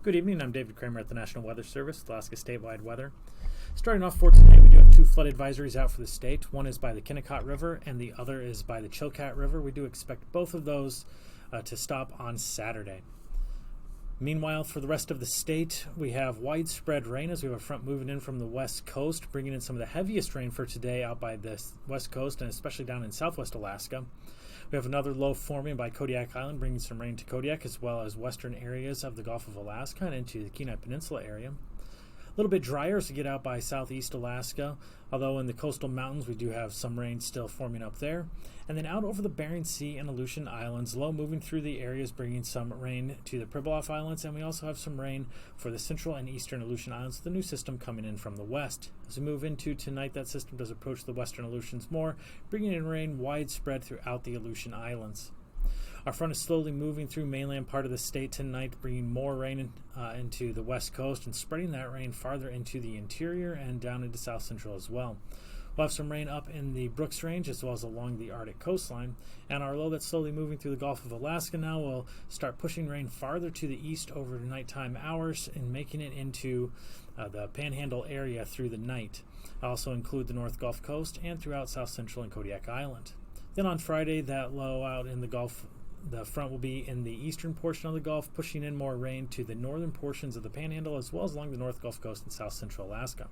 Good evening, I'm David Kramer at the National Weather Service, Alaska statewide weather. Starting off for today, we do have two flood advisories out for the state. One is by the Kennecott River and the other is by the Chilkat River. We do expect both of those to stop on Saturday. Meanwhile, for the rest of the state, we have widespread rain as we have a front moving in from the west coast, bringing in some of the heaviest rain for today out by the west coast and especially down in southwest Alaska. We have another low forming by Kodiak Island, bringing some rain to Kodiak as well as western areas of the Gulf of Alaska and into the Kenai Peninsula area. A little bit drier as we get out by southeast Alaska, although in the coastal mountains we do have some rain still forming up there. And then out over the Bering Sea and Aleutian Islands, low moving through the areas, bringing some rain to the Pribilof Islands, and we also have some rain for the central and eastern Aleutian Islands, the new system coming in from the west. As we move into tonight, that system does approach the western Aleutians more, bringing in rain widespread throughout the Aleutian Islands. Our front is slowly moving through mainland part of the state tonight, bringing more rain into the west coast and spreading that rain farther into the interior and down into south central as well. We'll have some rain up in the Brooks Range as well as along the Arctic coastline, and our low that's slowly moving through the Gulf of Alaska now will start pushing rain farther to the east over the nighttime hours and making it into the Panhandle area through the night. I'll also include the North Gulf Coast and throughout south central and Kodiak Island. Then on Friday, that low out in the Gulf, the front will be in the eastern portion of the Gulf, pushing in more rain to the northern portions of the Panhandle as well as along the North Gulf Coast and south central Alaska.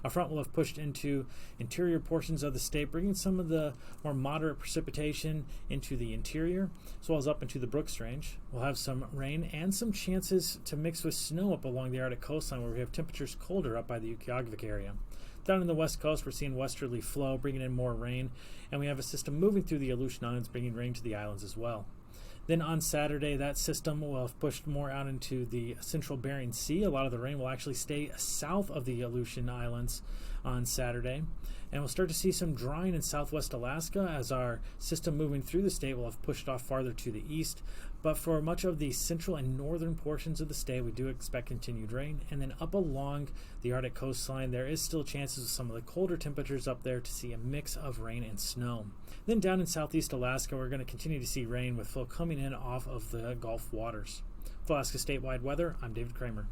Our front will have pushed into interior portions of the state, bringing some of the more moderate precipitation into the interior as well as up into the Brooks Range. We'll have some rain and some chances to mix with snow up along the Arctic coastline where we have temperatures colder up by the Ukqiagvik area. Down in the west coast, we're seeing westerly flow, bringing in more rain, and we have a system moving through the Aleutian Islands, bringing rain to the islands as well. Then on Saturday, that system will have pushed more out into the central Bering Sea. A lot of the rain will actually stay south of the Aleutian Islands on Saturday. And we'll start to see some drying in southwest Alaska as our system moving through the state will have pushed off farther to the east. But for much of the central and northern portions of the state, we do expect continued rain. And then up along the Arctic coastline, there is still chances of some of the colder temperatures up there to see a mix of rain and snow. Then down in southeast Alaska, we're going to continue to see rain with flow coming in off of the Gulf waters. For Alaska statewide weather, I'm David Kramer.